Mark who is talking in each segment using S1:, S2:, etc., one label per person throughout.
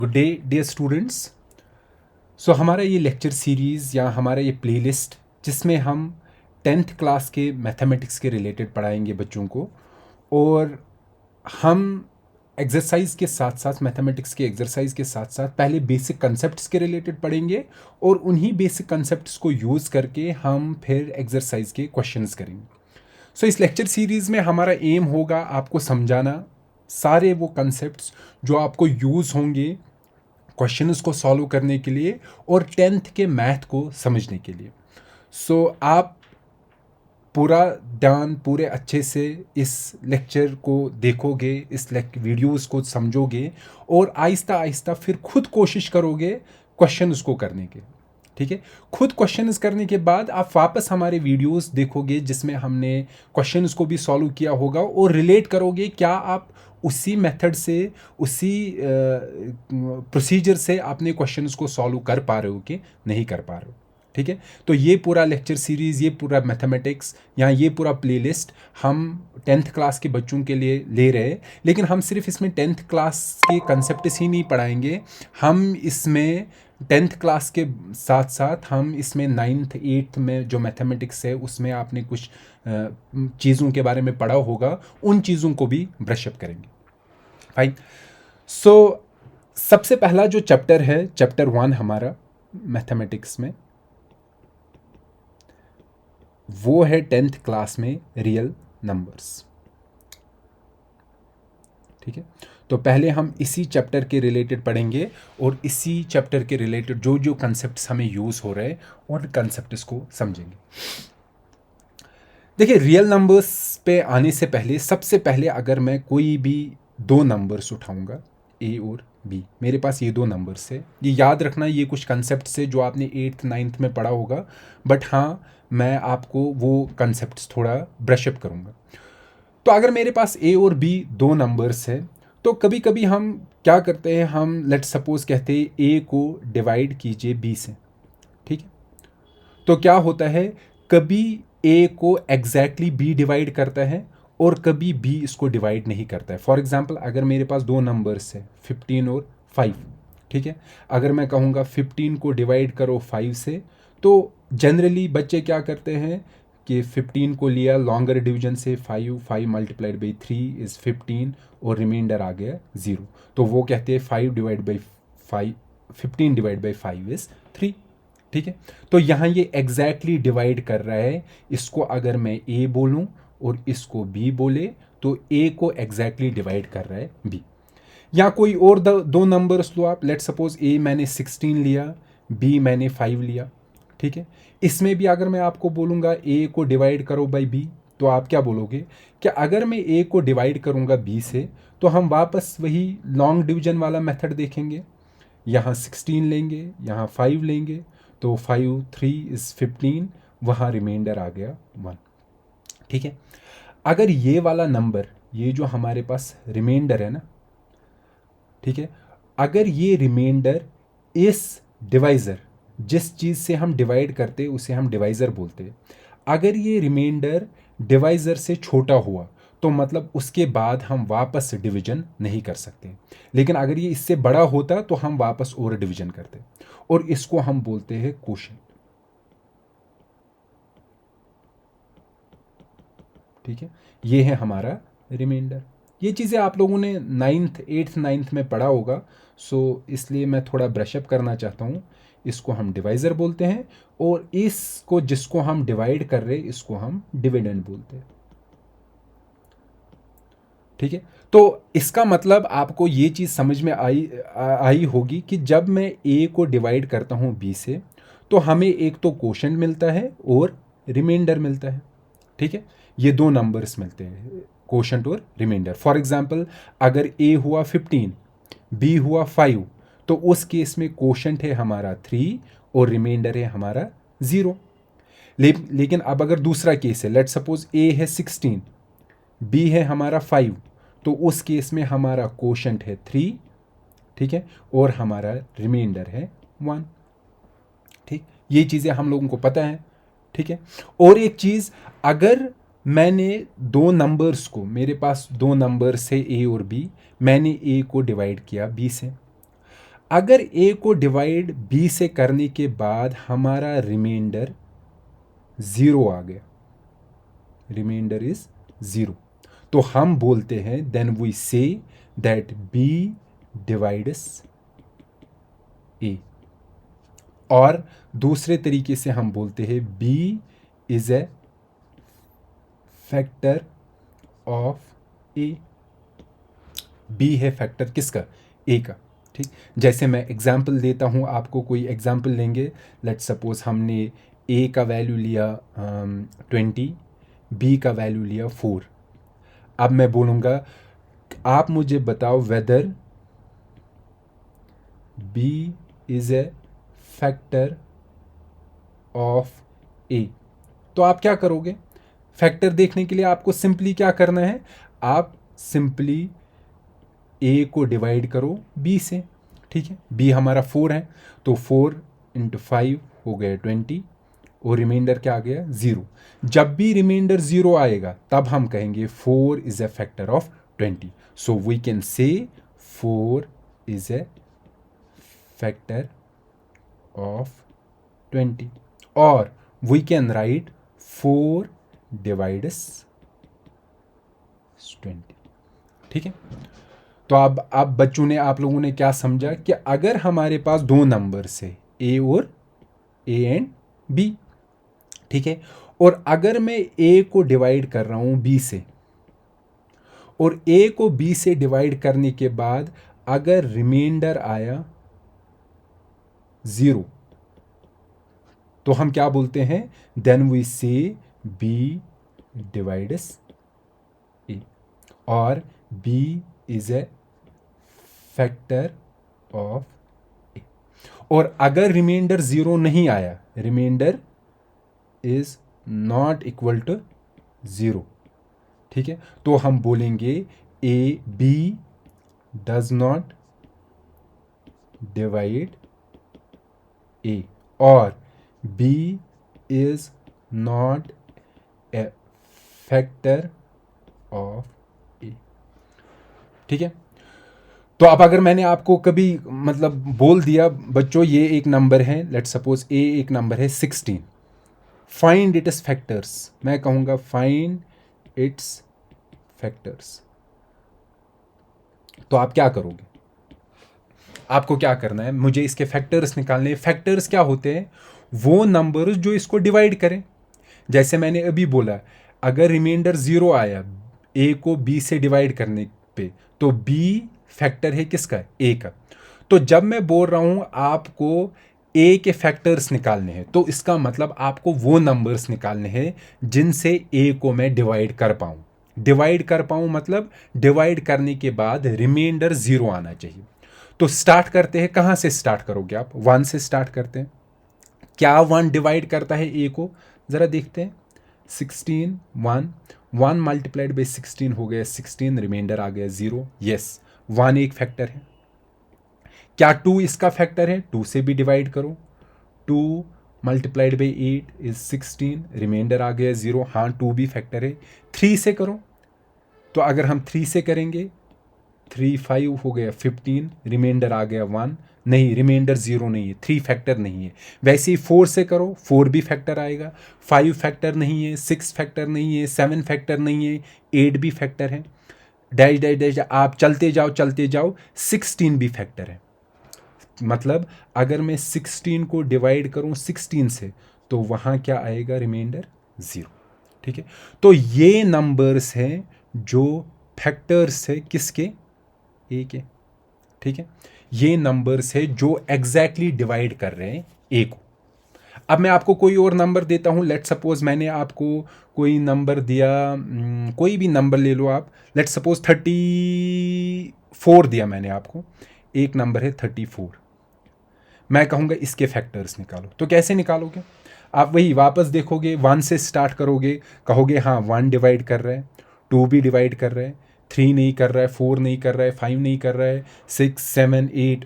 S1: Good day dear students. हमारा ये lecture series या हमारा ये प्लेलिस्ट जिसमें हम 10th क्लास के मैथमेटिक्स के रिलेटेड पढ़ाएंगे बच्चों को। और हम एक्सरसाइज के साथ साथ मैथमेटिक्स के एक्सरसाइज के साथ साथ पहले बेसिक कंसेप्ट्स के रिलेटेड पढ़ेंगे और उन्हीं बेसिक कंसेप्ट्स को यूज़ करके हम फिर एक्सरसाइज के क्वेश्चंस करेंगे। इस लेक्चर सीरीज़ में हमारा एम होगा आपको समझाना सारे वो कंसेप्ट्स जो आपको यूज़ होंगे क्वेश्चंस को सॉल्व करने के लिए और 10th के मैथ को समझने के लिए। आप पूरा ध्यान पूरे अच्छे से इस लेक्चर को देखोगे, इस वीडियोस को समझोगे और आहिस्ता आहिस्ता फिर खुद कोशिश करोगे क्वेश्चन उसको करने के। ठीक है, खुद क्वेश्चंस करने के बाद आप वापस हमारे वीडियोस देखोगे जिसमें हमने क्वेश्चंस को भी सॉल्व किया होगा और रिलेट करोगे क्या आप उसी मेथड से उसी प्रोसीजर से अपने क्वेश्चंस को सॉल्व कर पा रहे हो कि नहीं कर पा रहे हो। ठीक है, तो ये पूरा लेक्चर सीरीज़, ये पूरा मैथमेटिक्स या ये पूरा प्लेलिस्ट हम 10th क्लास के बच्चों के लिए ले रहे हैं। लेकिन हम सिर्फ इसमें 10th क्लास के कंसेप्ट ही नहीं पढ़ाएंगे, हम इसमें 10th क्लास के साथ साथ हम इसमें 9th 8th में जो मैथमेटिक्स है उसमें आपने कुछ चीज़ों के बारे में पढ़ा होगा, उन चीज़ों को भी ब्रशअप करेंगे। फाइन। सबसे पहला जो चैप्टर है, चैप्टर 1 हमारा मैथमेटिक्स में, वो है 10th क्लास में रियल नंबर्स। ठीक है, तो पहले हम इसी चैप्टर के रिलेटेड पढ़ेंगे और इसी चैप्टर के रिलेटेड जो जो कंसेप्ट्स हमें यूज़ हो रहे हैं उन कंसेप्ट्स को समझेंगे। देखिए, रियल नंबर्स पे आने से पहले सबसे पहले अगर मैं कोई भी दो नंबर्स उठाऊंगा, ए और बी, मेरे पास ये दो नंबर्स है। ये याद रखना, ये कुछ कंसेप्ट्स है जो आपने 8th 9th में पढ़ा होगा, बट हाँ मैं आपको वो कंसेप्ट्स थोड़ा ब्रशअप करूँगा। तो अगर मेरे पास ए और बी दो नंबर्स है तो कभी कभी हम क्या करते हैं, हम लेट सपोज कहते हैं ए को डिवाइड कीजिए बी से। ठीक है, तो क्या होता है, कभी ए को एग्जैक्टली बी डिवाइड करता है और कभी बी इसको डिवाइड नहीं करता है। फॉर एग्जाम्पल, अगर मेरे पास दो नंबर्स है 15 और 5, ठीक है, अगर मैं कहूँगा 15 को डिवाइड करो 5 से, तो जनरली बच्चे क्या करते हैं कि 15 को लिया लॉन्गर डिवीजन से 5 मल्टीप्लाइड बाई 3 इज़ 15 और रिमाइंडर आ गया 0, तो वो कहते हैं 5 divide by 5, 15 divide by 5 is 3। ठीक है, तो यहाँ ये एग्जैक्टली डिवाइड कर रहा है। इसको अगर मैं ए बोलूँ और इसको बी बोले तो ए को एग्जैक्टली डिवाइड कर रहा है बी। या कोई और दो नंबर्स लो आप, लेट सपोज ए मैंने 16 लिया, बी मैंने 5 लिया। ठीक है, इसमें भी अगर मैं आपको बोलूँगा ए को डिवाइड करो बाई बी, तो आप क्या बोलोगे कि अगर मैं ए को डिवाइड करूँगा बी से तो हम वापस वही लॉन्ग डिवीजन वाला मेथड देखेंगे। यहाँ 16 लेंगे, यहाँ 5 लेंगे, तो 5 3 इज़ 15, वहाँ रिमाइंडर आ गया 1। ठीक है, अगर ये वाला नंबर, ये जो हमारे पास रिमाइंडर है ना, ठीक है, अगर ये रिमाइंडर इस डिवाइज़र, जिस चीज़ से हम डिवाइड करते उसे हम डिवाइज़र बोलते हैं, अगर ये रिमाइंडर डिवाइज़र से छोटा हुआ तो मतलब उसके बाद हम वापस डिवीजन नहीं कर सकते। लेकिन अगर ये इससे बड़ा होता तो हम वापस और डिवीजन करते, और इसको हम बोलते हैं क्वोशंट। ठीक है, ये है हमारा रिमाइंडर। ये चीज़ें आप लोगों ने 9th 8th 9th में पढ़ा होगा, इसलिए मैं थोड़ा ब्रशअप करना चाहता हूँ। इसको हम डिवाइज़र बोलते हैं और इसको जिसको हम डिवाइड कर रहे हैं इसको हम डिविडेंड बोलते हैं। ठीक है, तो इसका मतलब आपको ये चीज़ समझ में आई होगी कि जब मैं ए को डिवाइड करता हूँ बी से तो हमें एक तो क्वोशंट मिलता है और रिमाइंडर मिलता है। ठीक है, ये दो नंबर्स मिलते हैं, क्वोशंट और रिमाइंडर। फॉर एग्जांपल, अगर ए हुआ 15, बी हुआ 5, तो उस केस में क्वोशंट है हमारा 3 और रिमाइंडर है हमारा 0। लेकिन अब अगर दूसरा केस है, लेट सपोज ए है 16, बी है हमारा 5, तो उस केस में हमारा क्वोशंट है 3, ठीक है, और हमारा रिमाइंडर है 1। ठीक, ये चीज़ें हम लोगों को पता है। ठीक है, और एक चीज़, अगर मैंने दो नंबर्स को, मेरे पास दो नंबर्स है ए और बी, मैंने ए को डिवाइड किया बी से, अगर ए को डिवाइड बी से करने के बाद हमारा रिमाइंडर 0 आ गया, रिमाइंडर इज 0, तो हम बोलते हैं then we say that B divides A. और दूसरे तरीके से हम बोलते हैं B is a factor of A. B है फैक्टर किसका? ए का। ठीक, जैसे मैं एग्जाम्पल देता हूँ आपको, कोई एग्जाम्पल लेंगे। लेट्स सपोज हमने ए का वैल्यू लिया 20, बी का वैल्यू लिया 4। अब मैं बोलूँगा आप मुझे बताओ whether B is a factor of A. तो आप क्या करोगे? फैक्टर देखने के लिए आपको सिंपली क्या करना है, आप सिंपली ए को डिवाइड करो बी से। ठीक है, बी हमारा 4 है, तो 4 × 5 हो गया 20, और रिमाइंडर क्या आ गया? 0। जब भी रिमाइंडर 0 आएगा तब हम कहेंगे 4 is a factor of 20। So we can say 4 is a factor of 20, और वी कैन राइट 4 डिवाइड्स 20। ठीक है, तो अब बच्चों ने, आप लोगों ने क्या समझा कि अगर हमारे पास दो नंबर्स है ए और ए एंड बी, ठीक है, और अगर मैं ए को डिवाइड कर रहा हूं बी से, और ए को बी से डिवाइड करने के बाद अगर रिमाइंडर आया 0, तो हम क्या बोलते हैं? Then we say B divides A, और B is a factor of A. और अगर रिमाइंडर 0 नहीं आया, remainder is not equal to 0, ठीक है, तो हम बोलेंगे A B does not divide A, और B is not a factor of A. ठीक है, तो अब अगर मैंने आपको कभी मतलब बोल दिया बच्चों ये एक नंबर है, लेट सपोज ए एक नंबर है 16, फाइंड इट्स फैक्टर्स, मैं कहूँगा फाइंड इट्स फैक्टर्स, तो आप क्या करोगे? आपको क्या करना है? मुझे इसके फैक्टर्स निकालने हैं। फैक्टर्स क्या होते हैं? वो नंबर्स जो इसको डिवाइड करें। जैसे मैंने अभी बोला, अगर रिमाइंडर 0 आया ए को बी से डिवाइड करने पे, तो बी फैक्टर है किसका? ए का। तो जब मैं बोल रहा हूं आपको ए के फैक्टर्स निकालने हैं, तो इसका मतलब आपको वो नंबर्स निकालने हैं जिनसे ए को मैं डिवाइड कर पाऊं। डिवाइड कर पाऊं मतलब डिवाइड करने के बाद रिमाइंडर 0 आना चाहिए। तो स्टार्ट करते हैं, कहां से स्टार्ट करोगे आप? 1 से स्टार्ट करते हैं। क्या 1 डिवाइड करता है ए को? जरा देखते हैं। 16 1 मल्टीप्लाइड बाई 16 हो गया 16, रिमाइंडर आ गया 0। यस, 1 एक फैक्टर है। क्या 2 इसका फैक्टर है? 2 से भी डिवाइड करो। 2 मल्टीप्लाइड बाई 8 इज 16, रिमाइंडर आ गया 0। हाँ, 2 भी फैक्टर है। 3 से करो, तो अगर हम 3 से करेंगे 3 5 हो गया 15, रिमाइंडर आ गया 1। नहीं, रिमाइंडर 0 नहीं है, 3 फैक्टर नहीं है। वैसे ही 4 से करो, 4 भी फैक्टर आएगा। 5 फैक्टर नहीं है, 6 फैक्टर नहीं है, 7 फैक्टर नहीं है, 8 भी फैक्टर है। डैश डैश डैश आप चलते जाओ, 16 भी फैक्टर है। मतलब अगर मैं 16 को डिवाइड करूं 16 से, तो वहां क्या आएगा? रिमाइंडर 0। ठीक है, तो ये नंबर्स हैं जो फैक्टर्स है किसके? ए के। ठीक है, ये नंबर्स है जो एग्जैक्टली डिवाइड कर रहे हैं ए को। अब मैं आपको कोई और नंबर देता हूं। लेट सपोज मैंने आपको कोई नंबर दिया, कोई भी नंबर ले लो आप। लेट सपोज 34 दिया मैंने आपको। एक नंबर है 34, मैं कहूँगा इसके फैक्टर्स निकालो। तो कैसे निकालोगे? आप वही वापस देखोगे, 1 से स्टार्ट करोगे, कहोगे हाँ 1 डिवाइड कर रहा है, 2 भी डिवाइड कर रहा है, 3 नहीं कर रहा है, 4 नहीं कर रहा है, 5 नहीं कर रहा है, 6 7 8,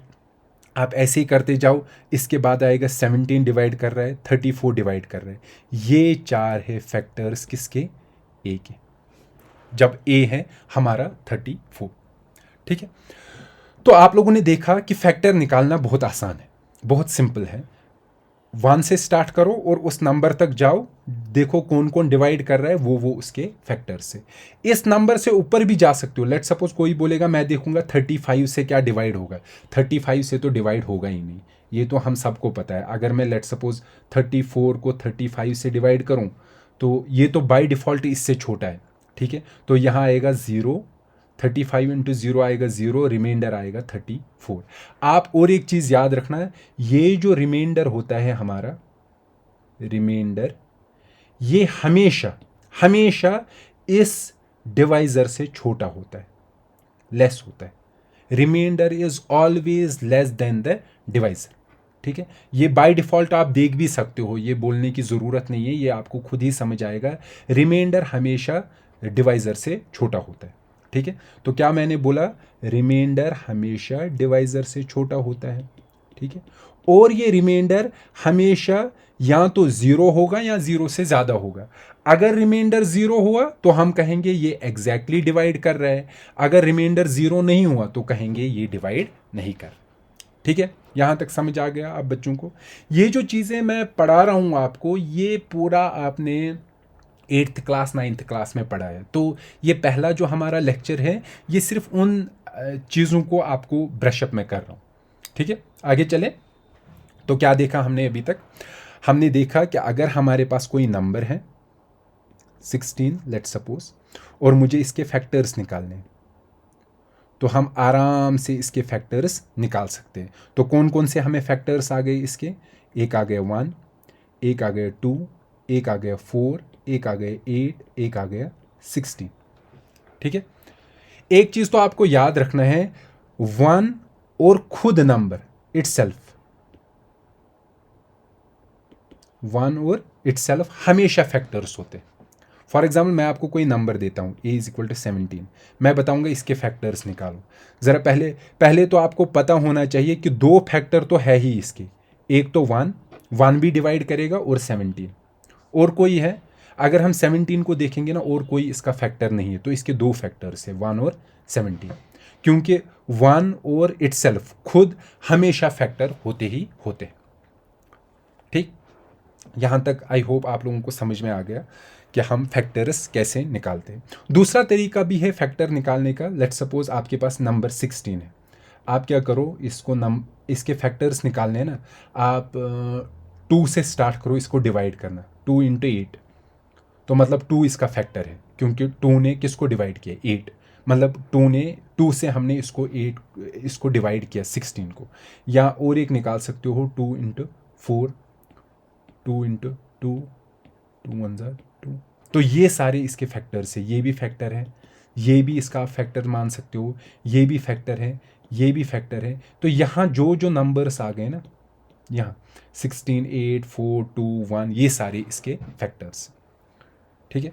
S1: आप ऐसे ही करते जाओ। इसके बाद आएगा 17 डिवाइड कर रहा है, 34 डिवाइड कर रहा है। ये 4 है फैक्टर्स किसके? ए के, जब ए है हमारा 34। ठीक है, तो आप लोगों ने देखा कि फैक्टर निकालना बहुत आसान है, बहुत सिंपल है। 1 से स्टार्ट करो और उस नंबर तक जाओ, देखो कौन कौन डिवाइड कर रहा है, वो उसके फैक्टर से। इस नंबर से ऊपर भी जा सकते हो। लेट सपोज कोई बोलेगा मैं देखूंगा 35 से क्या डिवाइड होगा। 35 से तो डिवाइड होगा ही नहीं, ये तो हम सबको पता है। अगर मैं लेट सपोज 34 को 35 से डिवाइड करूं तो ये तो बाय डिफ़ॉल्ट इससे छोटा है, ठीक है। तो यहाँ आएगा 0, 35 इंटू 0 आएगा 0, रिमाइंडर आएगा 34। आप और एक चीज़ याद रखना है, ये जो रिमाइंडर होता है हमारा, रिमाइंडर, ये हमेशा हमेशा इस डिवाइज़र से छोटा होता है, लेस होता है। Remainder is always less than the divisor, ठीक है। ये बाय डिफ़ॉल्ट आप देख भी सकते हो, ये बोलने की ज़रूरत नहीं है, ये आपको खुद ही समझ आएगा। रिमाइंडर हमेशा डिवाइज़र से छोटा होता है, ठीक है। तो क्या मैंने बोला, रिमाइंडर हमेशा डिवाइज़र से छोटा होता है, ठीक है। और ये रिमाइंडर हमेशा या तो 0 होगा या 0 से ज़्यादा होगा। अगर रिमाइंडर 0 हुआ तो हम कहेंगे ये एग्जैक्टली डिवाइड कर रहा है, अगर रिमाइंडर 0 नहीं हुआ तो कहेंगे ये डिवाइड नहीं कर, ठीक है। यहाँ तक समझ आ गया आप बच्चों को? ये जो चीज़ें मैं पढ़ा रहा हूँ आपको, ये पूरा आपने 8th क्लास 9th क्लास में पढ़ा है। तो ये पहला जो हमारा लेक्चर है, ये सिर्फ उन चीज़ों को आपको ब्रशअप में कर रहा हूँ, ठीक है। आगे चले तो क्या देखा हमने अभी तक? हमने देखा कि अगर हमारे पास कोई नंबर है 16 लेट सपोज, और मुझे इसके फैक्टर्स निकालने हैं, तो हम आराम से इसके फैक्टर्स निकाल सकते हैं। तो कौन कौन से हमें फैक्टर्स आ गए इसके? एक आ गया 1, एक आ गया 2, एक आ गया 4, एक आ गया 8, एक आ गया 16, ठीक है। एक चीज़ तो आपको याद रखना है, 1 और खुद नंबर इटसेल्फ, 1 और इटसेल्फ हमेशा फैक्टर्स होते हैं। फॉर एग्जाम्पल मैं आपको कोई नंबर देता हूँ a इज इक्वल टू 17, मैं बताऊँगा इसके फैक्टर्स निकालो। ज़रा पहले तो आपको पता होना चाहिए कि 2 फैक्टर तो है ही इसके, एक तो 1 भी डिवाइड करेगा और 17, और कोई है। अगर हम 17 को देखेंगे ना, और कोई इसका फैक्टर नहीं है, तो इसके 2 फैक्टर्स है 1 और 17, क्योंकि 1 और इटसेल्फ खुद हमेशा फैक्टर होते ही होते, ठीक। यहाँ तक आई होप आप लोगों को समझ में आ गया कि हम फैक्टर्स कैसे निकालते हैं। दूसरा तरीका भी है फैक्टर निकालने का। लेट सपोज आपके पास नंबर 16 है, आप क्या करो, इसके फैक्टर्स निकालने हैं ना, आप 2 से स्टार्ट करो इसको डिवाइड करना। 2 इंटू 8, तो मतलब 2 इसका फैक्टर है, क्योंकि 2 ने किसको डिवाइड किया? 8, मतलब 2 से हमने इसको डिवाइड किया 16 को। या और एक निकाल सकते हो 2 इंटू 4, 2 इंटू 2, 2 1 2। तो ये सारे इसके फैक्टर्स है, ये भी फैक्टर है, ये भी इसका फैक्टर मान सकते हो, ये भी फैक्टर है, ये भी फैक्टर है। तो यहाँ जो जो नंबर्स आ गए ना, यहाँ 16, 8, 4, 2, 1, ये सारे इसके फैक्टर्स, ठीक है।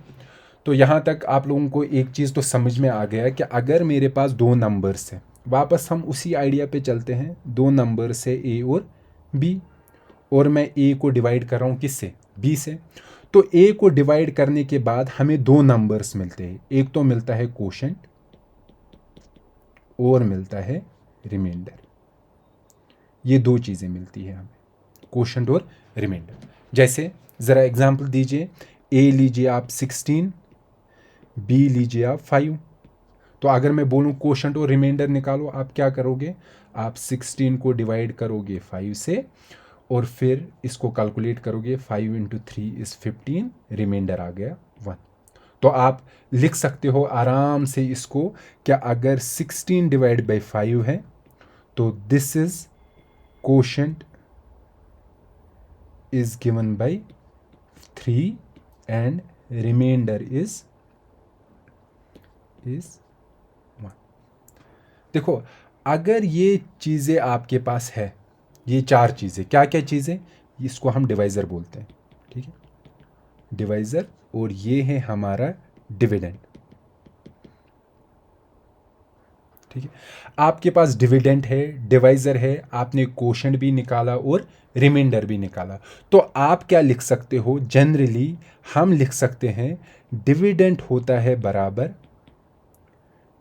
S1: तो यहाँ तक आप लोगों को एक चीज़ तो समझ में आ गया कि अगर मेरे पास 2 नंबर्स हैं, वापस हम उसी आइडिया पे चलते हैं। 2 नंबर्स है a और b, और मैं a को डिवाइड कर रहा हूँ किससे? b से। तो a को डिवाइड करने के बाद हमें 2 नंबर्स मिलते हैं, एक तो मिलता है कोशेंट और मिलता है रिमाइंडर। ये 2 चीज़ें मिलती है हमें, कोशेंट और रिमाइंडर। जैसे ज़रा एग्जांपल दीजिए, a लीजिए आप 16, b लीजिए आप 5। तो अगर मैं बोलूँ कोशेंट और रिमाइंडर निकालो, आप क्या करोगे? आप 16 को डिवाइड करोगे 5 से, और फिर इसको कैलकुलेट करोगे, 5 इंटू 3 इज़ 15, रिमाइंडर आ गया 1। तो आप लिख सकते हो आराम से इसको, क्या अगर 16 डिवाइड बाई 5 है तो this is quotient is given by 3 and remainder is 1। देखो, अगर ये चीज़ें आपके पास है, ये 4 चीज़ें, क्या क्या चीज़ें, इसको हम डिवाइज़र बोलते हैं, ठीक है, डिवाइज़र। और ये है हमारा डिविडेंड, ठीक है। आपके पास डिविडेंड है, डिवाइज़र है, आपने कोशेंट भी निकाला और रिमाइंडर भी निकाला। तो आप क्या लिख सकते हो? जनरली हम लिख सकते हैं डिविडेंड होता है बराबर,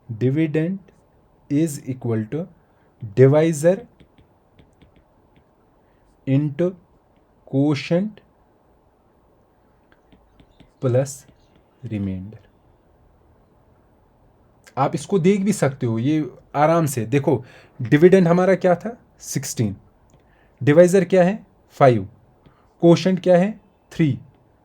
S1: dividend is equal to divisor into quotient plus remainder. आप इसको देख भी सकते हो, ये आराम से देखो। डिविडेंड हमारा क्या था 16, डिवाइजर क्या है 5, कोशेंट क्या है 3,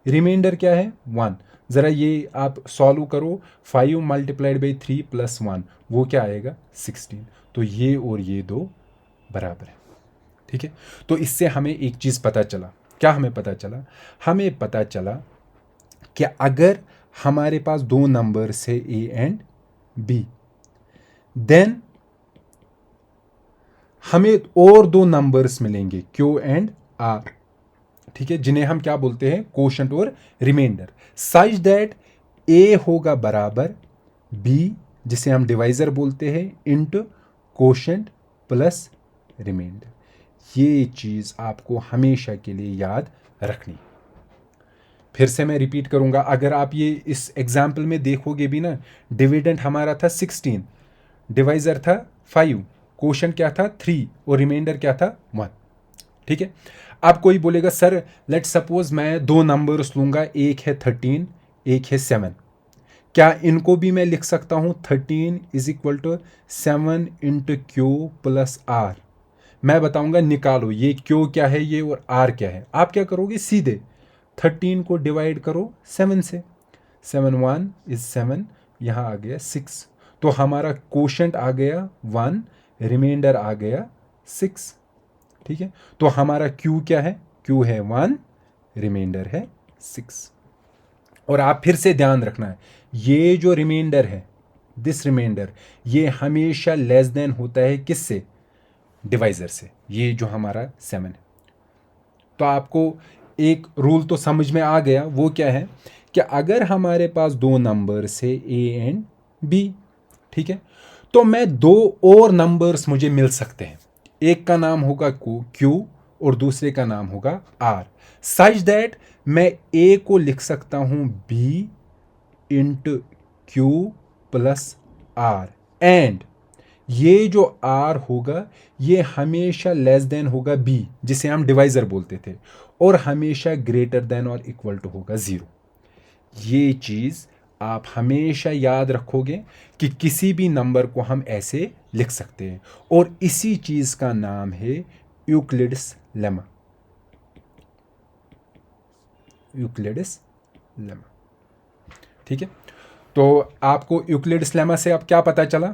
S1: रिमाइंडर क्या है 1। ज़रा ये आप सॉल्व करो, 5 मल्टीप्लाइड बाई 3 प्लस 1 वो क्या आएगा 16। तो ये और ये दो बराबर है। ठीक है, तो इससे हमें एक चीज़ पता चला। क्या हमें पता चला? हमें पता चला कि अगर हमारे पास दो नंबर्स है ए एंड बी, देन हमें और दो नंबर्स मिलेंगे क्यू एंड आर। ठीक है, जिन्हें हम क्या बोलते हैं कोशेंट और रिमाइंडर, सच दैट ए होगा बराबर बी, जिसे हम डिवाइजर बोलते हैं, इंटू कोशेंट प्लस रिमाइंडर। ये चीज़ आपको हमेशा के लिए याद रखनी। फिर से मैं रिपीट करूंगा, अगर आप ये इस एग्जाम्पल में देखोगे भी ना, डिविडेंड हमारा था 16, डिवाइजर था 5, कोशेंट क्या था 3 और रिमाइंडर क्या था 1। ठीक है, अब कोई बोलेगा सर लेट सपोज मैं दो नंबर्स लूंगा, एक है 13 एक है 7, क्या इनको भी मैं लिख सकता हूं 13 is equal to 7 into Q plus R? मैं बताऊंगा निकालो ये क्यू क्या है ये और आर क्या है। आप क्या करोगे, सीधे 13 को डिवाइड करो 7 से, 7 1 इज 7, यहाँ आ गया 6, तो हमारा कोशेंट आ गया 1, रिमाइंडर आ गया 6। ठीक है, तो हमारा क्यू क्या है, क्यू है 1, रिमाइंडर है 6। और आप फिर से ध्यान रखना है, ये जो रिमाइंडर है, दिस रिमाइंडर, ये हमेशा लेस देन होता है किससे, डिवाइजर से। ये जो हमारा 7 है, तो आपको एक रूल तो समझ में आ गया। वो क्या है कि अगर हमारे पास दो नंबर्स है ए एंड बी, ठीक है, तो मैं दो और नंबर्स मुझे मिल सकते हैं। एक का नाम होगा क्यू और दूसरे का नाम होगा आर, सच दैट मैं ए को लिख सकता हूं B into Q plus R, and ये जो आर होगा ये हमेशा लेस देन होगा बी, जिसे हम डिवाइजर बोलते थे, और हमेशा ग्रेटर देन और इक्वल टू होगा 0। ये चीज़ आप हमेशा याद रखोगे कि किसी भी नंबर को हम ऐसे लिख सकते हैं, और इसी चीज़ का नाम है यूक्लिड्स लेमा। यूक्लिड्स लेमा, ठीक है। तो आपको यूक्लिड्स लेमा से अब क्या पता चला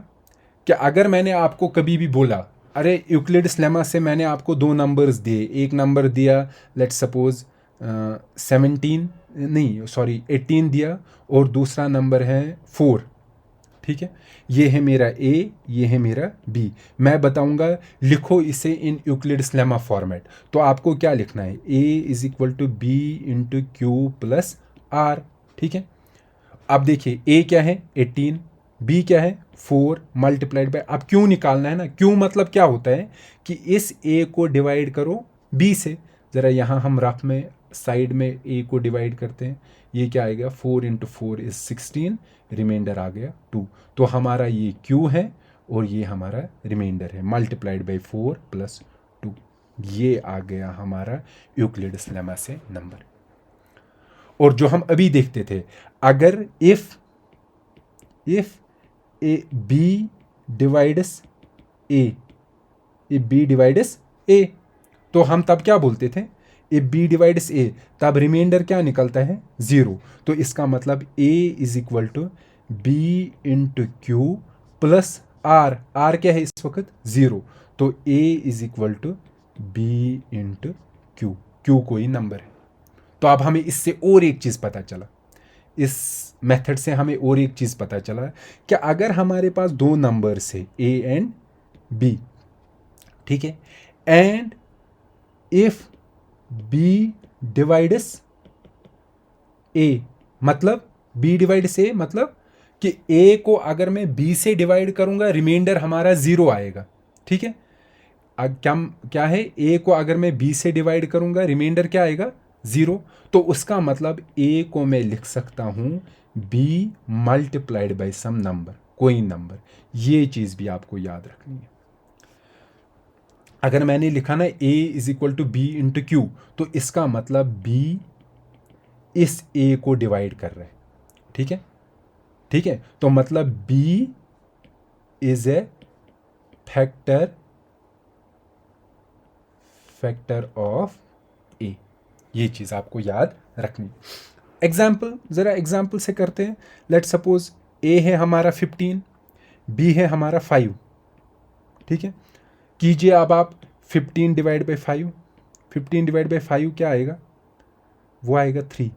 S1: कि अगर मैंने आपको कभी भी बोला, अरे यूक्लिड्स लेमा से मैंने आपको दो नंबर्स दिए, एक नंबर दिया लेट्स सपोज 17 नहीं सॉरी 18 दिया, और दूसरा नंबर है 4, ठीक है, ये है मेरा ए, ये है मेरा बी, मैं बताऊंगा लिखो इसे इन यूक्लिड्स लेमा फॉर्मेट। तो आपको क्या लिखना है, A is equal to B into Q plus R. ठीक है, अब देखिए ए क्या है 18, बी क्या है 4 मल्टीप्लाइड बाय, अब क्यों निकालना है ना, क्यों मतलब क्या होता है कि इस ए को डिवाइड करो बी से। ज़रा यहाँ हम रफ में साइड में ए को डिवाइड करते हैं, ये क्या आएगा 4 इंटू 4 इज 16, रिमाइंडर आ गया 2। तो हमारा ये क्यू है और ये हमारा रिमाइंडर है मल्टीप्लाइड बाई 4 प्लस 2। ये आ गया हमारा यूक्लिड्स लेमा से नंबर। और जो हम अभी देखते थे, अगर if A B divides A, B divides A, तो हम तब क्या बोलते थे, ए बी डिवाइड्स ए, तब रिमाइंडर क्या निकलता है 0। तो इसका मतलब A is equal to B into Q plus R, R क्या है इस वक्त 0, तो A is equal to B into Q, Q कोई नंबर है। तो अब हमें इससे और एक चीज़ पता चला, इस मेथड से हमें और एक चीज़ पता चला कि अगर हमारे पास दो नंबर्स है ए एंड बी, ठीक है, एंड इफ बी डिवाइड्स ए, मतलब बी डिवाइड्स ए मतलब कि ए को अगर मैं बी से डिवाइड करूंगा रिमाइंडर हमारा 0 आएगा। ठीक है, क्या है, ए को अगर मैं बी से डिवाइड करूंगा रिमाइंडर क्या आएगा 0, तो उसका मतलब ए को मैं लिख सकता हूं B multiplied by some number, कोई नंबर। ये चीज़ भी आपको याद रखनी है। अगर मैंने लिखा ना a is equal to B into Q, तो इसका मतलब b इस a को डिवाइड कर रहा है। ठीक है, ठीक है, तो मतलब b is a factor of a। ये चीज़ आपको याद रखनी। एग्जाम्पल, ज़रा एग्जाम्पल से करते हैं। लेट सपोज a है हमारा 15, b है हमारा 5। ठीक है, कीजिए अब आप 15 डिवाइड बाई 5। 15 डिवाइड बाई 5 क्या आएगा? वो आएगा 3,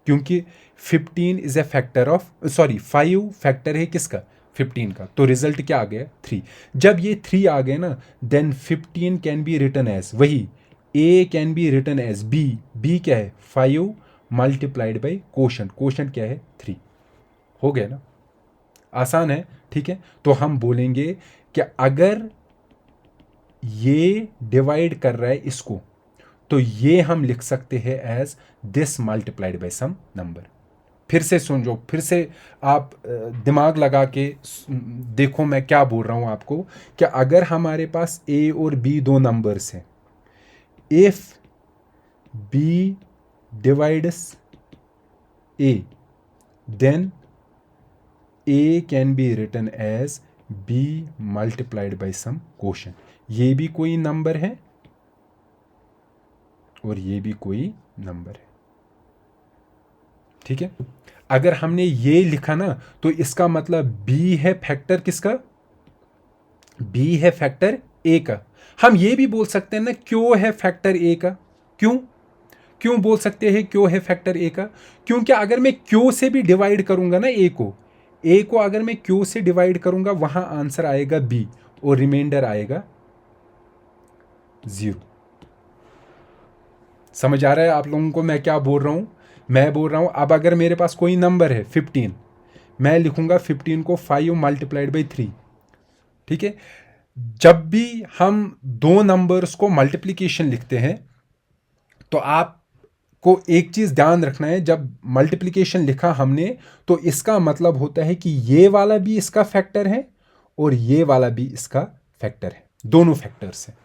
S1: क्योंकि 15 is a factor of, sorry 5 factor है किसका? 15 का। तो रिजल्ट क्या आ गया? 3। जब ये 3 आ गए ना, then 15 can be written as, वही a can be written as b क्या है? 5 मल्टीप्लाइड बाई कोशंट। कोशंट क्या है? 3। हो गया ना, आसान है। ठीक है, तो हम बोलेंगे कि अगर ये डिवाइड कर रहा है इसको, तो ये हम लिख सकते हैं as this multiplied by some number. फिर से समझो, फिर से आप दिमाग लगा के देखो मैं क्या बोल रहा हूँ आपको, कि अगर हमारे पास a और b दो नंबर्स हैं, if b divides a, then a can be written as b multiplied by some quotient. ये भी कोई नंबर है और ये भी कोई नंबर है। ठीक है, अगर हमने ये लिखा ना, तो इसका मतलब b है फैक्टर किसका? b है फैक्टर a का। हम ये भी बोल सकते हैं ना, क्यों है फैक्टर a का? क्यों क्यों बोल सकते हैं क्यों है फैक्टर a का? क्योंकि अगर मैं क्यों से भी डिवाइड करूंगा ना a को अगर मैं क्यों से डिवाइड करूंगा, वहां आंसर आएगा b और रिमाइंडर आएगा 0। समझ आ रहा है आप लोगों को मैं क्या बोल रहा हूं? मैं बोल रहा हूं अब अगर मेरे पास कोई नंबर है 15, मैं लिखूंगा 15 को 5 मल्टीप्लाइड बाई 3। ठीक है, जब भी हम दो नंबर्स को मल्टीप्लिकेशन लिखते हैं, तो आपको एक चीज ध्यान रखना है, जब मल्टीप्लिकेशन लिखा हमने, तो इसका मतलब होता है कि ये वाला भी इसका फैक्टर है और ये वाला भी इसका फैक्टर है, दोनों फैक्टर्स हैं।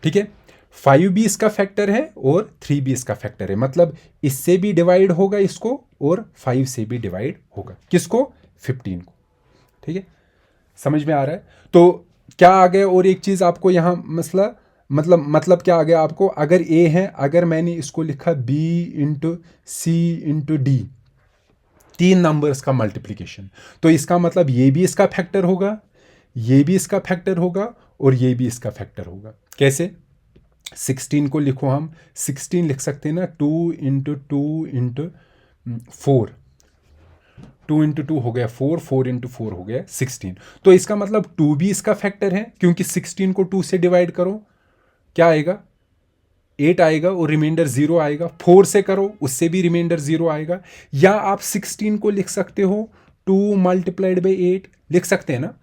S1: ठीक है, 5 भी इसका फैक्टर है और 3 भी इसका फैक्टर है, मतलब इससे भी डिवाइड होगा इसको और 5 से भी डिवाइड होगा। किसको? 15 को। ठीक है, समझ में आ रहा है? तो क्या आ गया और एक चीज आपको यहां मसला, मतलब क्या आ गया आपको? अगर a है, अगर मैंने इसको लिखा b इंटू सी इंटू डी, 3 नंबर्स का मल्टीप्लिकेशन, तो इसका मतलब ये भी इसका फैक्टर होगा, ये भी इसका फैक्टर होगा और ये भी इसका फैक्टर होगा। कैसे? 16 को लिखो, हम 16 लिख सकते हैं ना, 2 इंटू 2 इंटू 4, 2 इंटू 2 हो गया 4, 4 इंटू 4 हो गया 16। तो इसका मतलब 2 भी इसका फैक्टर है, क्योंकि 16 को 2 से डिवाइड करो क्या आएगा? 8 आएगा और रिमाइंडर 0 आएगा। 4 से करो, उससे भी रिमाइंडर 0 आएगा। या आप 16 को लिख सकते हो 2 मल्टीप्लाइड बाई 8, लिख सकते हैं ना,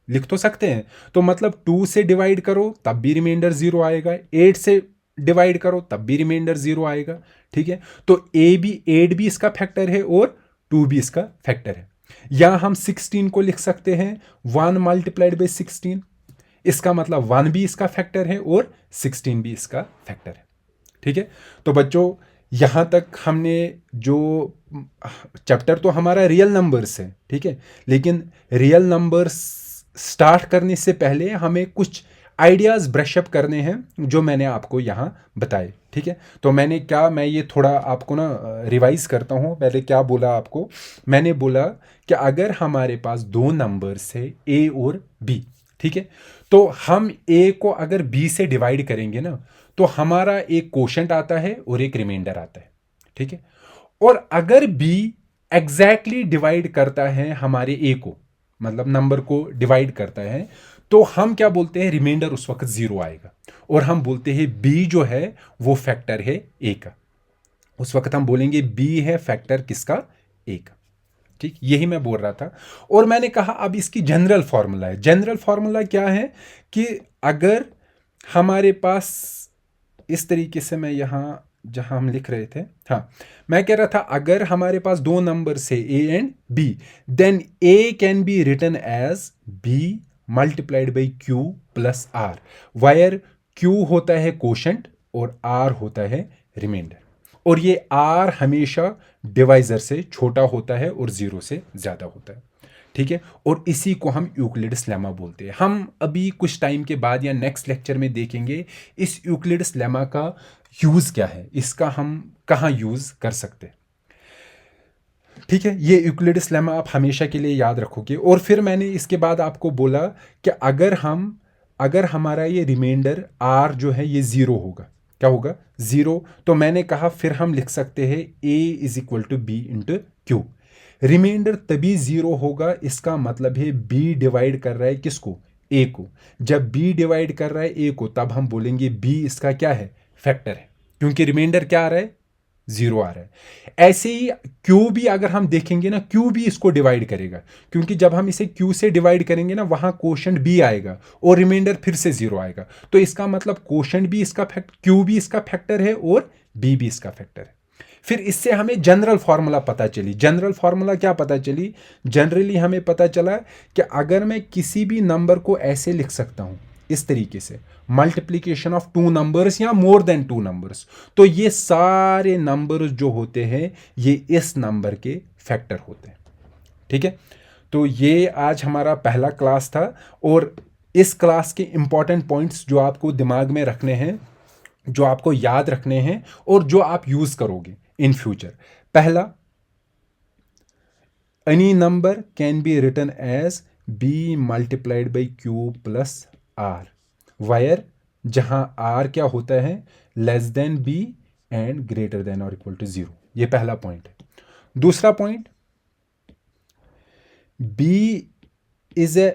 S1: लिख तो सकते हैं। तो मतलब 2 से डिवाइड करो तब भी रिमाइंडर 0 आएगा, 8 से डिवाइड करो तब भी रिमाइंडर 0 आएगा। ठीक है, तो 8 भी इसका फैक्टर है और 2 भी इसका फैक्टर है। या हम 16 को लिख सकते हैं 1 मल्टीप्लाइड बाई 16, इसका मतलब 1 भी इसका फैक्टर है और 16 भी इसका फैक्टर है। ठीक है, तो बच्चों यहां तक हमने जो चैप्टर, तो हमारा रियल नंबर्स है, ठीक है, लेकिन रियल नंबर्स स्टार्ट करने से पहले हमें कुछ आइडियाज़ ब्रशअप करने हैं जो मैंने आपको यहाँ बताए। ठीक है, तो मैं ये थोड़ा आपको ना रिवाइज करता हूँ। पहले क्या बोला आपको? मैंने बोला कि अगर हमारे पास दो नंबर्स है a और b, ठीक है, तो हम a को अगर b से डिवाइड करेंगे ना, तो हमारा एक कोशेंट आता है और एक रिमाइंडर आता है। ठीक है, और अगर b एग्जैक्टली डिवाइड करता है हमारे a को, मतलब नंबर को डिवाइड करता है, तो हम क्या बोलते हैं? रिमाइंडर उस वक्त 0 आएगा और हम बोलते हैं b जो है वो फैक्टर है a का। उस वक्त हम बोलेंगे b है फैक्टर किसका? a का। ठीक, यही मैं बोल रहा था। और मैंने कहा अब इसकी जनरल फॉर्मूला है। जनरल फॉर्मूला क्या है कि अगर हमारे पास इस तरीके से मैं यहाँ जहाँ हम लिख रहे थे, हाँ मैं कह रहा था अगर हमारे पास दो नंबर से A and B, then A can be written as B multiplied by Q plus R, where Q होता है कोशेंट और आर होता है रिमाइंडर, और ये आर हमेशा डिवाइजर से छोटा होता है और जीरो से ज़्यादा होता है, ठीक है। और इसी को हम यूक्लिड्स लेमा बोलते हैं। हम अभी कुछ टाइम के बाद या नेक्स्ट लेक्चर में देखेंगे इस यूक्लिड्स लेमा का यूज़ क्या है, इसका हम कहाँ यूज़ कर सकते हैं, ठीक है। ये यूक्लिड्स लेमा आप हमेशा के लिए याद रखोगे। और फिर मैंने इसके बाद आपको बोला कि अगर हमारा ये रिमाइंडर आर जो है ये ज़ीरो होगा, क्या होगा, ज़ीरो, तो मैंने कहा फिर हम लिख सकते हैं A is equal to B into Q. Remainder तभी ज़ीरो होगा, इसका मतलब है बी डिवाइड कर रहा है किसको, ए को। जब बी डिवाइड कर रहा है ए को तब हम बोलेंगे बी इसका क्या है, फैक्टर है, क्योंकि रिमाइंडर क्या आ रहा है, जीरो आ रहा है। ऐसे ही क्यू भी अगर हम देखेंगे ना, क्यू भी इसको डिवाइड करेगा, क्योंकि जब हम इसे क्यू से डिवाइड करेंगे ना वहां कोशेंट बी आएगा और रिमाइंडर फिर से जीरो आएगा, तो इसका मतलब कोशेंट भी इसका क्यू भी इसका फैक्टर है और बी भी इसका फैक्टर है। फिर इससे हमें जनरल फार्मूला पता चली। जनरल फार्मूला क्या पता चली, जनरली हमें पता चला कि अगर मैं किसी भी नंबर को ऐसे लिख सकता हूं इस तरीके से, मल्टीप्लीकेशन ऑफ टू नंबर्स या मोर देन टू नंबर्स, तो ये सारे नंबर्स जो होते हैं ये इस नंबर के फैक्टर होते हैं, ठीक है। तो ये आज हमारा पहला क्लास था, और इस क्लास के इंपॉर्टेंट पॉइंट्स जो आपको दिमाग में रखने हैं, जो आपको याद रखने हैं और जो आप यूज करोगे इन फ्यूचर। पहला, any number can be written as B multiplied by Q plus R, where जहां आर क्या होता है, less than B and greater than और इक्वल टू जीरो। ये पहला पॉइंट है। दूसरा point, B is a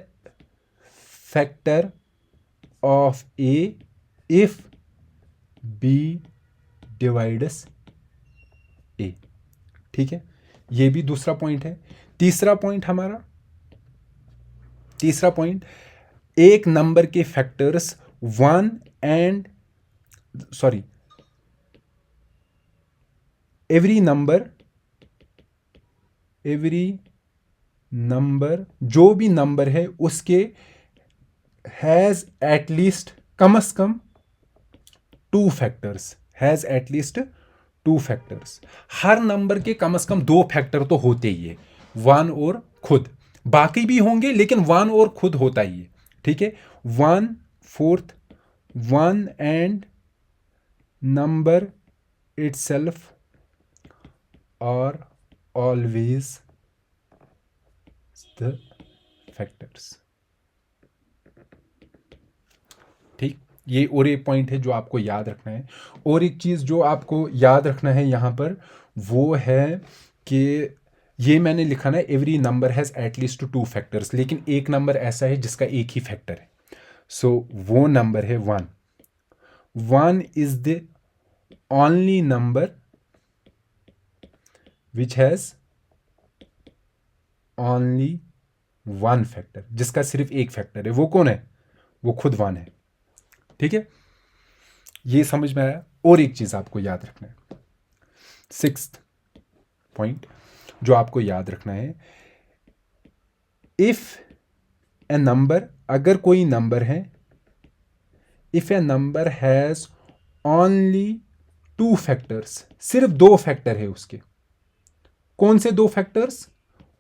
S1: factor of A if B divides A, ठीक है। ये भी दूसरा पॉइंट है। तीसरा पॉइंट, एक नंबर के फैक्टर्स एवरी नंबर जो भी नंबर है उसके हैज एटलीस्ट कम से कम टू फैक्टर्स, हर नंबर के कम से कम दो फैक्टर तो होते ही है, वन और खुद, बाकी भी होंगे लेकिन वन और खुद होता ही है, ठीक है। 1/4 one and number itself are always the factors, ठीक। ये और एक पॉइंट है जो आपको याद रखना है। और एक चीज़ जो आपको याद रखना है यहाँ पर वो है कि ये मैंने लिखा ना, every number has at least two factors, लेकिन एक नंबर ऐसा है जिसका एक ही फैक्टर है, सो वो नंबर है 1। 1 is the only number which has only one factor, जिसका सिर्फ एक फैक्टर है। वो कौन है, वो खुद 1 है, ठीक है। ये समझ में आया। और एक चीज आपको याद रखना है, 6th पॉइंट जो आपको याद रखना है, इफ ए नंबर, अगर कोई नंबर है, if A number has only two factors, सिर्फ दो फैक्टर है उसके, कौन से दो फैक्टर्स,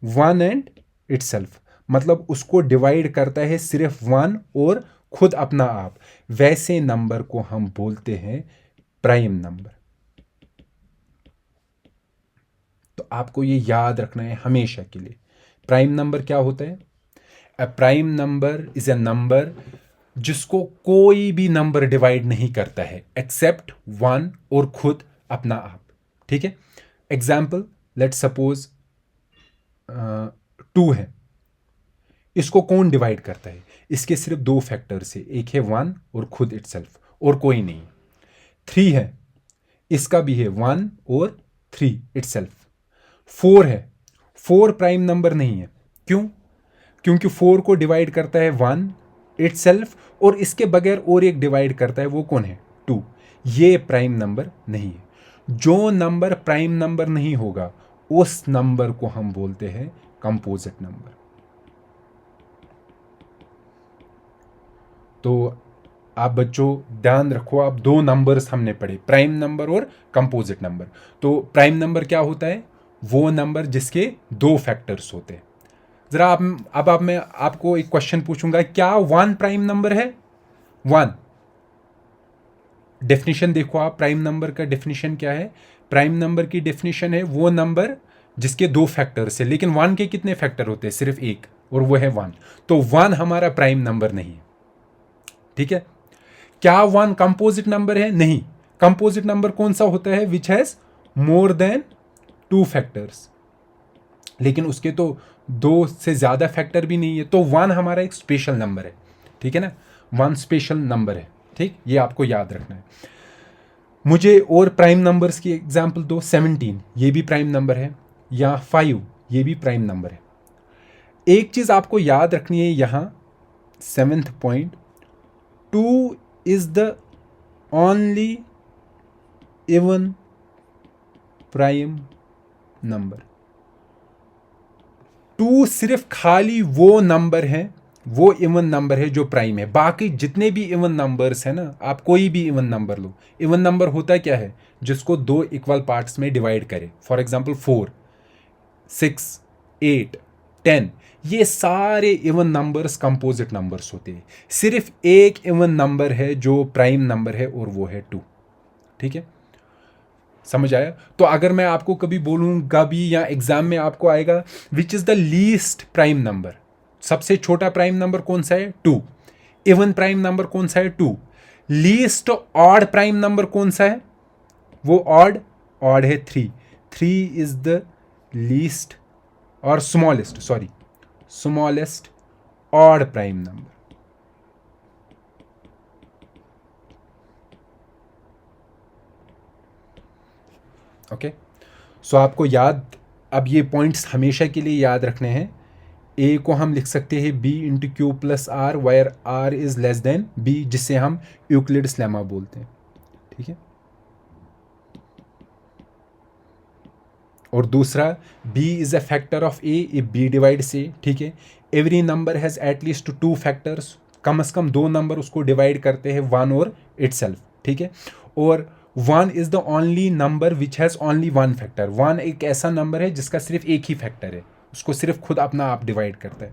S1: 1 एंड इटसेल्फ, मतलब उसको डिवाइड करता है सिर्फ 1 और खुद अपना आप, वैसे नंबर को हम बोलते हैं प्राइम नंबर। तो आपको ये याद रखना है हमेशा के लिए, प्राइम नंबर क्या होता है। A prime number is a number जिसको कोई भी नंबर डिवाइड नहीं करता है एक्सेप्ट 1 और खुद अपना आप, ठीक है। एग्जाम्पल, लेट सपोज 2 है, इसको कौन डिवाइड करता है, इसके सिर्फ दो फैक्टर्स है, एक है 1 और खुद इटसेल्फ और कोई नहीं। 3 है, इसका भी है 1 और 3 इटसेल्फ। 4 है, 4 प्राइम नंबर नहीं है, क्यों, क्योंकि 4 को डिवाइड करता है 1 इटसेल्फ और इसके बगैर और एक डिवाइड करता है, वो कौन है, 2। ये प्राइम नंबर नहीं है। जो नंबर प्राइम नंबर नहीं होगा उस नंबर को हम बोलते हैं कंपोजिट नंबर। तो आप बच्चों ध्यान रखो, आप दो नंबर्स हमने पढ़े, प्राइम नंबर और कंपोजिट नंबर। तो प्राइम नंबर क्या होता है? वो नंबर जिसके दो फैक्टर्स होते हैं। जरा अब मैं आपको एक क्वेश्चन पूछूंगा, क्या वन प्राइम नंबर है? वन डेफिनेशन देखो आप, प्राइम नंबर का डेफिनेशन क्या है? प्राइम नंबर की डेफिनेशन है वो नंबर जिसके दो फैक्टर्स है, लेकिन वन के कितने फैक्टर होते हैं? सिर्फ एक, और वो है वन। तो वन हमारा प्राइम नंबर नहीं है, ठीक है। क्या वन कंपोजिट नंबर है? नहीं। कंपोजिट नंबर कौन सा होता है? Which has more than two factors, लेकिन उसके तो दो से ज्यादा फैक्टर भी नहीं है। तो वन हमारा एक स्पेशल नंबर है, ठीक है ना, वन स्पेशल नंबर है, ठीक, ये आपको याद रखना है। मुझे और प्राइम नंबर्स की एग्जांपल दो। 17 ये भी प्राइम नंबर है, या 5 ये भी प्राइम नंबर है। एक चीज आपको याद रखनी है यहां, 7th point, 2 is the only even prime number. 2 सिर्फ खाली वो नंबर है, वो इवन नंबर है जो प्राइम है। बाकी जितने भी इवन नंबर्स है ना, आप कोई भी इवन नंबर लो, इवन नंबर होता क्या है? जिसको दो इक्वल पार्ट्स में डिवाइड करे। फॉर एग्जांपल 4, 6, 8, 10, ये सारे इवन नंबर्स कंपोजिट नंबर्स होते हैं। सिर्फ एक इवन नंबर है जो प्राइम नंबर है, और वो है 2, ठीक है, समझ आया? तो अगर मैं आपको कभी बोलूंगा भी, या एग्जाम में आपको आएगा which is the least prime number, सबसे छोटा प्राइम नंबर कौन सा है? 2। इवन प्राइम नंबर कौन सा है? 2। लीस्ट ऑड प्राइम नंबर कौन सा है? वो ऑड है 3। 3 इज द लीस्ट और smallest odd prime number. Okay, so आपको याद, अब ये पॉइंट्स हमेशा के लिए याद रखने हैं। ए को हम लिख सकते हैं b into Q plus R, where R is less than b, जिससे हम यूक्लिड्स लेमा बोलते हैं, ठीक है। और दूसरा, b is a factor of a if b divides a, ठीक है। Every number has at least 2 factors, कम से कम 2 नंबर उसको डिवाइड करते हैं, 1 और इटसेल्फ, ठीक है। और 1 is the only number which has only 1 factor. 1 एक ऐसा नंबर है जिसका सिर्फ एक ही फैक्टर है, उसको सिर्फ खुद अपना आप डिवाइड करता है।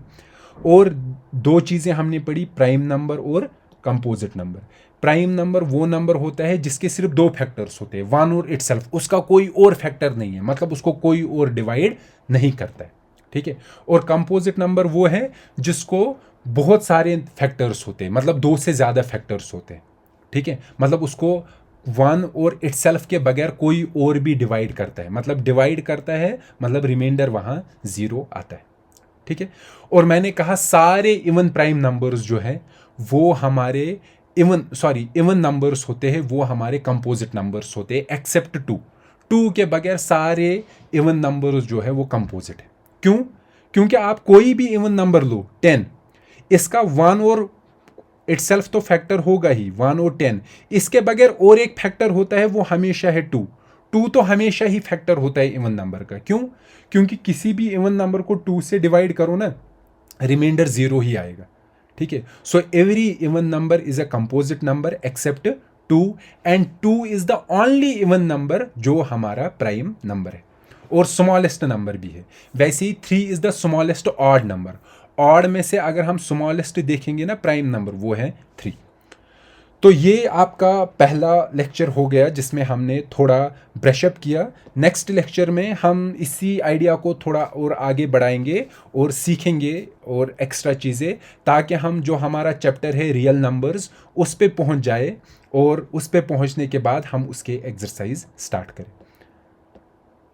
S1: और दो चीज़ें हमने पढ़ी, प्राइम नंबर और कंपोजिट नंबर। प्राइम नंबर वो नंबर होता है जिसके सिर्फ 2 फैक्टर्स होते हैं, 1 और इटसेल्फ, उसका कोई और फैक्टर नहीं है, मतलब उसको कोई और डिवाइड नहीं करता है, ठीक है। और कंपोजिट नंबर वो है जिसको बहुत सारे फैक्टर्स होते हैं, मतलब 2 से ज़्यादा फैक्टर्स होते हैं, ठीक है। मतलब उसको 1 और इटसेल्फ के बगैर कोई और भी डिवाइड करता है, मतलब डिवाइड करता है, मतलब रिमाइंडर वहाँ 0 आता है, ठीक है। और मैंने कहा सारे इवन प्राइम नंबर्स जो है वो हमारे इवन नंबर्स होते हैं, वो हमारे कंपोजिट नंबर्स होते हैं, एक्सेप्ट 2 के बगैर सारे इवन नंबर्स जो है वो कंपोजिट है। क्यों? क्योंकि आप कोई भी इवन नंबर लो, 10, इसका 1 और इटसेल्फ तो फैक्टर होगा ही, 1 और 10, इसके बगैर और एक फैक्टर होता है, वो हमेशा है 2 तो हमेशा ही फैक्टर होता है इवन नंबर का। क्यों? क्योंकि किसी भी इवन नंबर को 2 से डिवाइड करो ना, रिमाइंडर 0 ही आएगा, ठीक है। So every even number is a composite number except 2, and 2 is the only even number जो हमारा प्राइम नंबर है, और स्मॉलेस्ट नंबर भी है। वैसे ही 3 is the smallest odd number. Odd में से अगर हम स्मॉलेस्ट देखेंगे ना प्राइम नंबर, वो है 3। तो ये आपका पहला लेक्चर हो गया जिसमें हमने थोड़ा ब्रशअप किया। नेक्स्ट लेक्चर में हम इसी आइडिया को थोड़ा और आगे बढ़ाएंगे और सीखेंगे और एक्स्ट्रा चीज़ें, ताकि हम जो हमारा चैप्टर है रियल नंबर्स उस पे पहुंच जाए, और उस पे पहुंचने के बाद हम उसके एक्सरसाइज स्टार्ट करें।